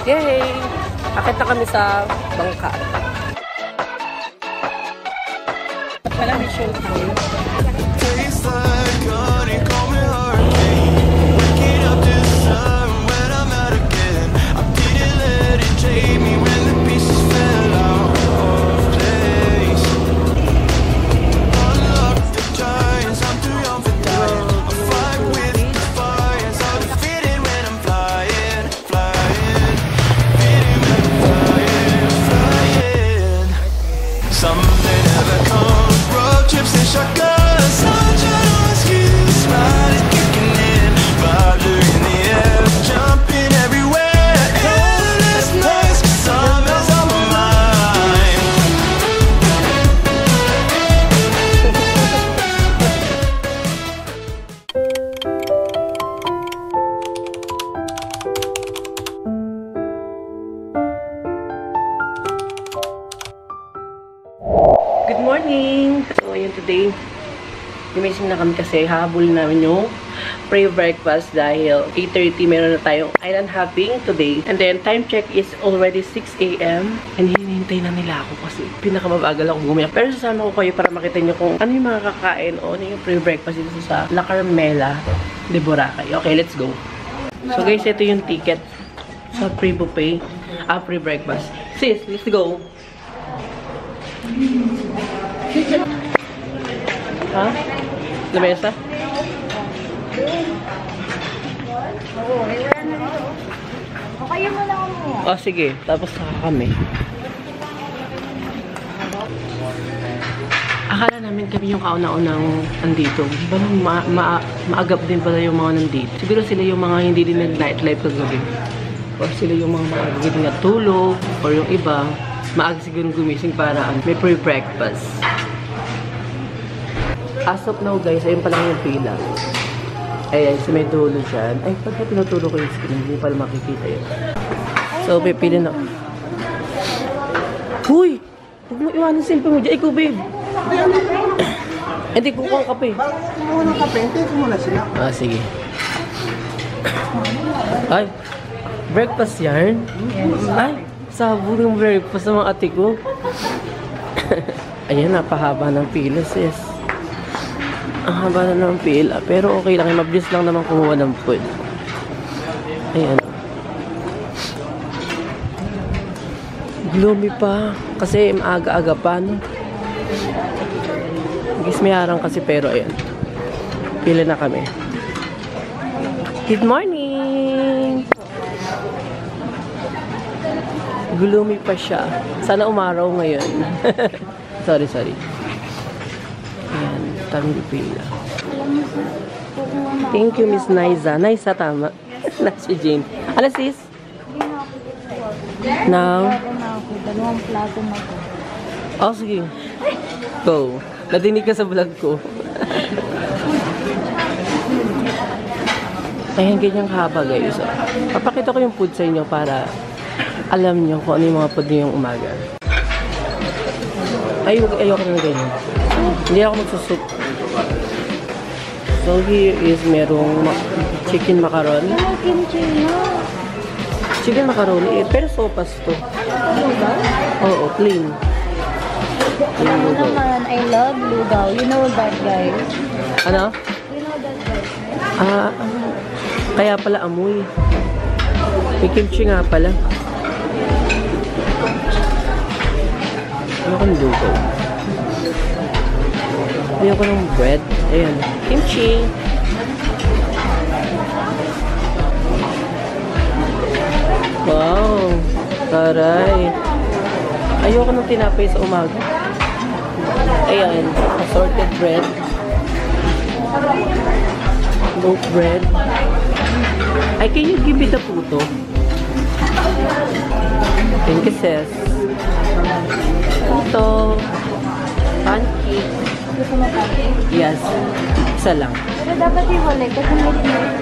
Yay! Akit na kami sa bangka. Wala may show tayo. Good morning! So, ayun today, gumising na kami kasi habol namin yung pre-breakfast dahil 8:30 meron na tayong island hopping today. And then, time check is already 6 AM. And hinihintay na nila ako kasi pinakamabagal ako gumiyak. Pero sasama ko kayo para makita nyo kung ano yung mga kakain o ano yung pre-breakfast dito sa La Carmela de Boracay. Okay, let's go! So guys, ito yung ticket sa pre-buffet, pre-breakfast. Sis, let's go! Ha? Lamesa? Okay mo lang mo. Oh, sige. Tapos saka kami. Akala namin kami yung kauna-unang nandito. Parang maagap din pala yung mga nandito. Siguro sila yung mga hindi din nag-nightlife kagabi. Or sila yung mga hindi natulog. Or yung iba, maaga siguro gumising para may pre-breakfast. As of now guys, ayun pa lang yung pila. Ayan, so may dulo dyan. Ay, pagka pinaturo ko yung screen, hindi pala makikita yun. So, pipili na. Uy! Huwag mo iwanan cellphone mo dyan. Ikaw, babe. Hindi, kukuha ang kape. Kukuha ng kape, hindi ko muna sila. Ah, sige. Ay, breakfast yan? Ay, sabo yung breakfast ng mga ate ko. Ayan, napahaba ng pila, sis. Ang haba na ng pila. Pero okay lang. Mabilis lang naman kumuha ng food. Ayan. Gloomy pa. Kasi maaga-aga pa, no? Guys, may harang kasi pero ayan. Pila na kami. Good morning! Gloomy pa siya. Sana umaraw ngayon. Sorry. Ayan. Tamang pila. Thank you, Miss Naiza. Naiza, tama. Na si Jane. Ano, sis? Now? Dalawang plato na ko. Oh, sige. Go. Nadinig ka sa vlog ko. Ayan, ganyang kahaba, guys. Papakita ko yung food sa inyo para alam nyo kung ano yung mga food nyo yung umaga. Ayoko na ganyan. Hindi ako magsusoup. So, here is merong chicken macaron. Kimchi na. Chicken macaroni, pero sopas to. Lugaw? Oo, plain. Alam mo naman, I love lugaw. You know that, guys. Ano? You know that, guys. Kaya pala amoy. May kimchi nga pala. Ayoko ng lugaw. Ayoko ng bread. Ayan. Kimchi. Wow. Taray. Ayoko ng tinapay sa umaga. Ayan. Assorted bread. Loaf bread. Ay, can you give me the puto? Thank you, sis. Puto. Pancake. Gusto mo pancake? Yes. Isa lang. Pero dapat iwalay kasi may syrup.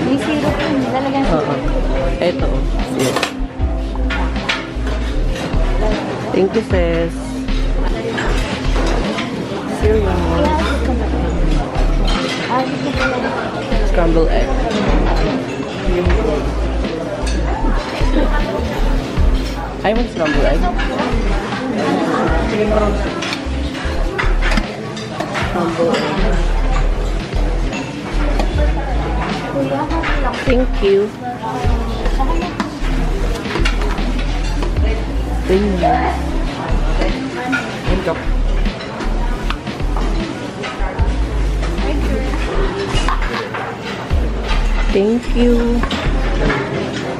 May syrup yun. Lalagyan syrup. Eto. Yes. Thank you, sis. Cereal. Scrambled egg. Kaya mo sa bamboo egg? Bamboo egg. Thank you. Thank you. Thank you.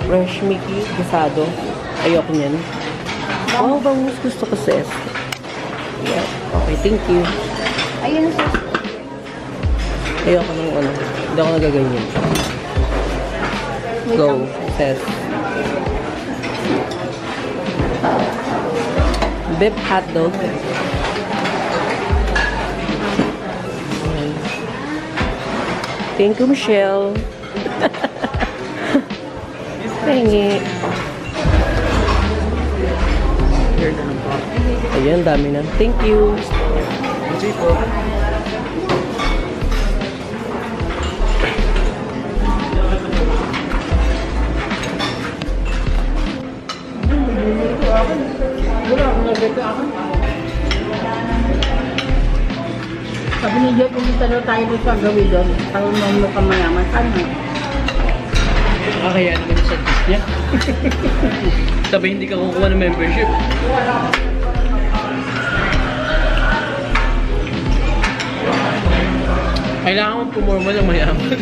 Fresh Mickey, gasado. Ayoko niyan. Wow, bangus gusto ko sis. Yeah. Okay, thank you. Ayun sis. Ayoko ng ano. Hindi ako nagaganyan. Go, sis. Beef hotdog. Thank you, Michelle. Pengi. Ayan, dami na. Thank you. Sabi ni Jeff, pumunta daw tayo doon sa gawin doon. Parang mo ka mayaman. Sana. Kaya naman sa list niya. Sabi hindi ka kukuha ng membership. Kailangan mong pumorma ng mayaman.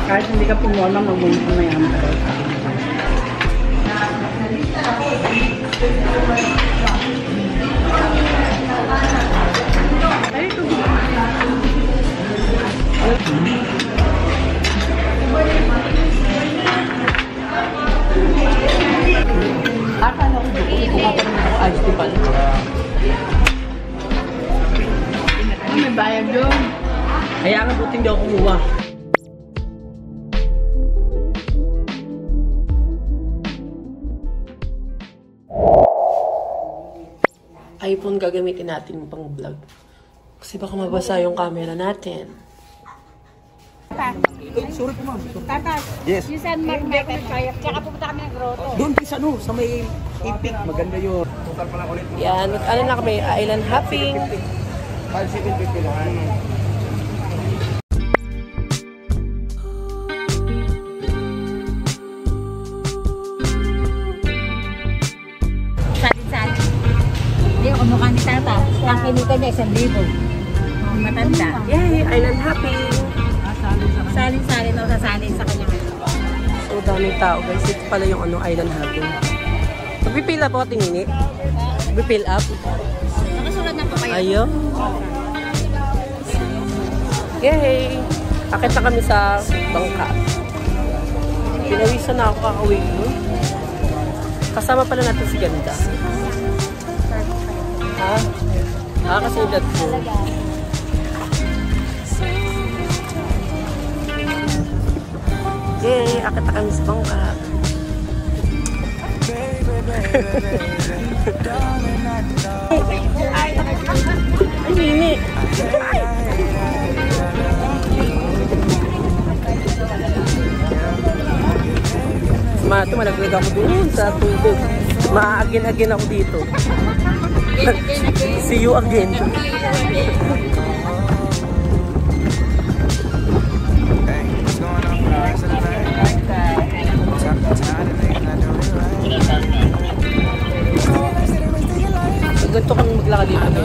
Kahit hindi ka pumorma, mag-uwi ka mayaman ka daw. Akala ko kukuha pa naman ako ice tea pan. May bayad doon. Kaya nga buting daw kumuha. iPhone gagamitin natin pang vlog. Kasi baka mabasa yung camera natin. Sorry po ma'am. Tatas, Yes. you send Mark Mekong kayak. Tsaka pupunta kami ng grotto. Doon sa ano, sa may ipik. Maganda yun. Total pala ulit. Yan, ano na kami, island hopping. 5,750 lang. Sali-sali. Hindi, kumukha ni Tata. Ang kinita niya, 1,000. Matanda. Yay, island hopping. Sali-sali na sasali sa kanya. So, daming tao guys. Ito pala yung ano, island hopping. Magpipil up ako, tingini. Magpipil up. Nakasunod na po kayo. Ayo. Yay! Akit na kami sa bangka. Pinawisan na ako kakawin mo. Kasama pala natin si Ganda. Ha? Kasi yung dad ko. Yay! Akit na kami sa bangka. Ay, nini! Ay! Malaglag ako doon sa tubig. Maagin-agin ako dito. See you again. Ganito kami maglakad dito.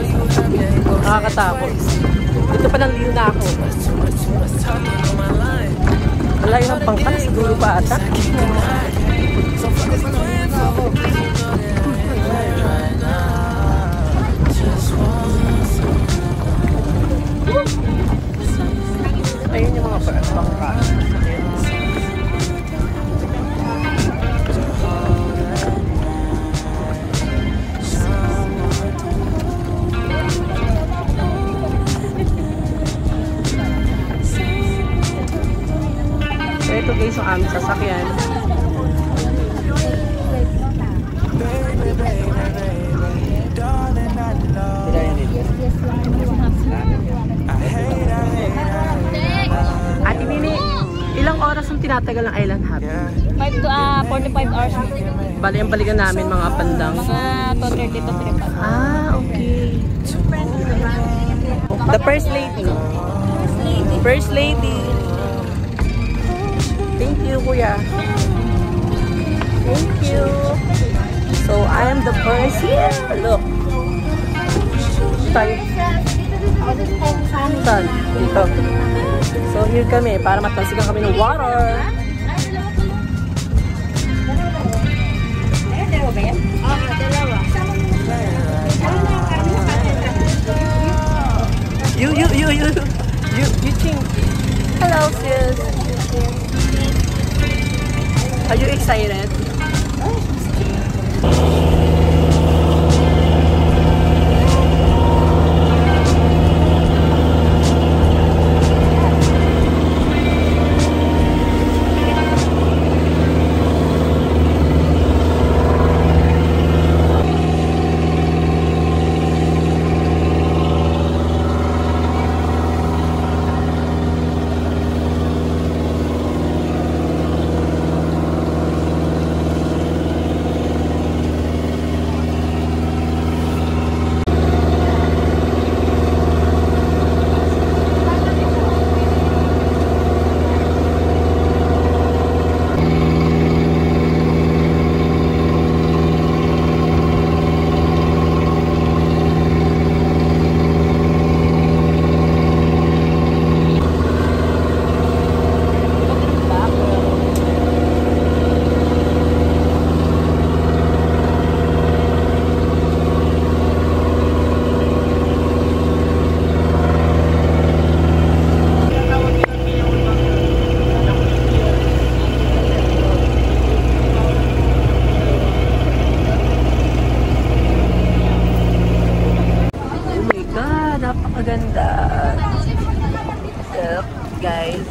Nakakatakot. Dito pa lang liw na ako. Malayo ng pangkat, siguro pa ata. Ayun yung mga pangkat. Ito guys ang aming sasakyan. Ate Nini, ilang oras ang tinatagal ng Island Hopping? 5 to 45 hours. Bali, ang balikan namin mga pandang. Mga 2:30 to 3:00. Okay. The First Lady. First Lady. Thank you, Kuya. Thank you. So, I am the first here. Look. Saan? Saan? Dito. So, here kami para matalsikan kami ng water. You think. Hello, sis. Are you excited? Napakaganda. Look, guys.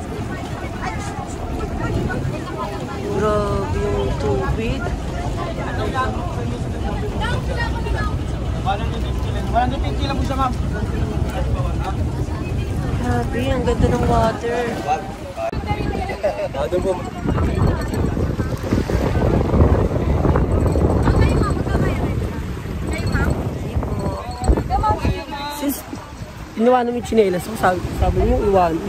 Grabe yung tubig. Grabe, ang ganda ng water. Sis, iniwanan mo yung chinelas ko. Sabi mo, iwanan.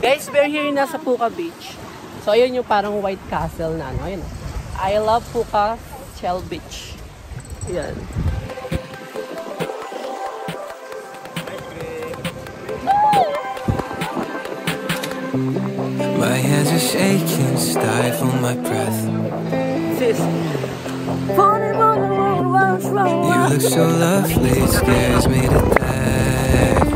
Guys, we're here na sa Puka Beach. So, ayun yung parang White Castle na ano. Ayun. I love Puka Shell Beach. Ayan. My hands are shaking, stifle my breath. Sis. You look so lovely, it scares me to death.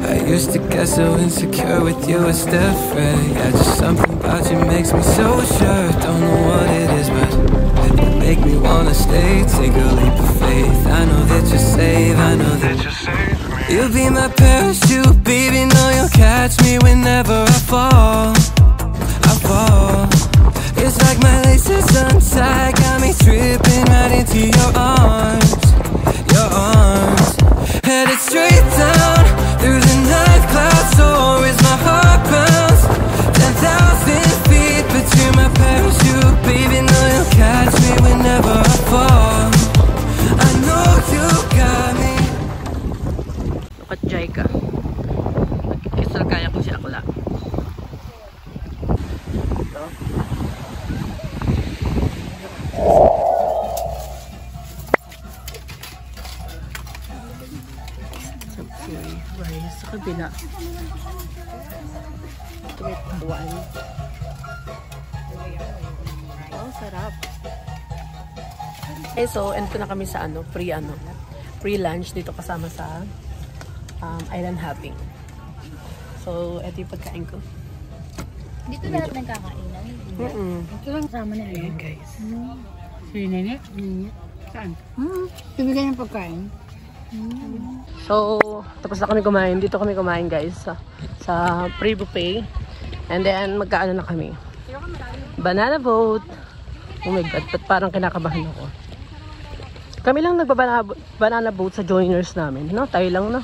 I used to get so insecure with you, it's different. Yeah, just something about you makes me so sure. Don't know what it is, but you make me wanna stay. Take a leap of faith. I know that you're safe, I know that you're safe. You'll be my parachute, baby, know you'll catch me whenever I fall. I fall. It's like my laces untied, got me tripping right into your arms. Your arms. Headed straight down through the night clouds, so is my heart bounce 10,000 feet, but you're my parachute, baby, know you'll catch me whenever I fall. I know you got me. Nakatjay ka. Nagkikisal kaya ko si Akla. Ito. Rice sa kabila. Ito may pakuan. Oh, sarap. Okay, so ito na kami sa free lunch dito kasama sa Island Hopping. So, ito yung pagkain ko. Dito lahat nagkakainan. Ito lang kasama na Ayan, guys. Si Nene? Saan? Bibigyan ng pagkain. So, tapos na kami kumain. Dito kami kumain, guys. Sa pre-buffet. And then, magkaano na kami. Banana boat. Oh my God, ba't parang kinakabahan ako. Kami lang nagbabanana boat sa joiners namin, no? Tayo lang, no?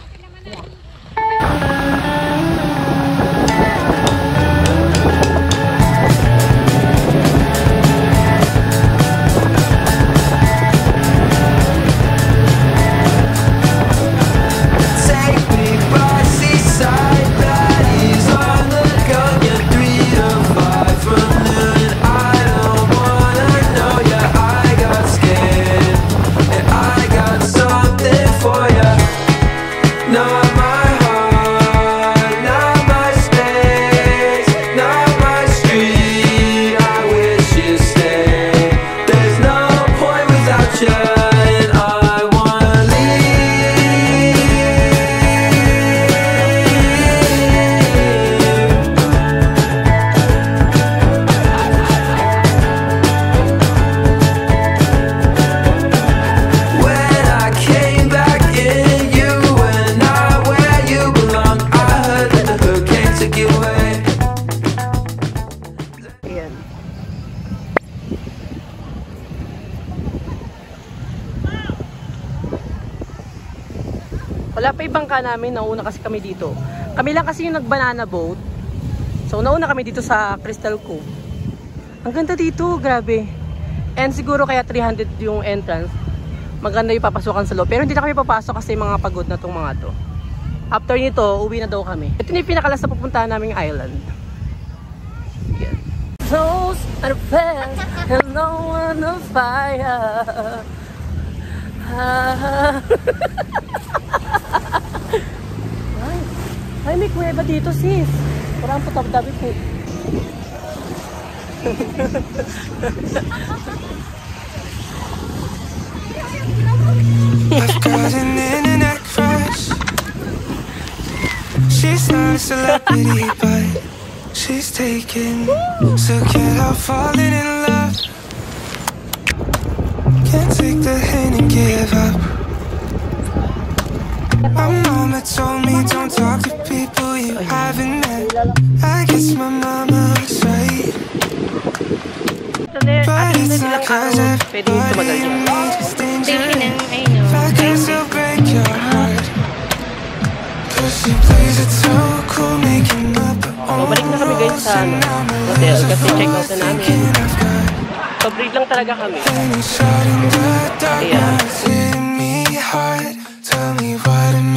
Wala pa ibang ka namin, nauna kasi kami dito. Kami lang kasi yung nag-banana boat. So nauna kami dito sa Crystal Cove. Ang ganda dito, grabe. And siguro kaya 300 yung entrance. Maganda yung papasukan sa loob. Pero hindi na kami papasok kasi mga pagod na tong mga to. After nito, uwi na daw kami. Ito na yung pinakalas na pupuntahan naming island. Yeah. Those are the best and no one on fire. Ay, may kuweba dito, sis. Parang putab-dabi po. I've got an internet crush. She's not a celebrity, but she's taken. So can't help falling in love. Can't take the hint and give up. My mama told me don't talk to people you haven't met. I guess my mama was right. But it's not cause everybody in me is dangerous. If I can still break your heart. Cause she plays it so cool, making up her own Balik na kami guys sa hotel kasi check out na namin. Pabreak lang talaga kami. Ayan. Tell me what it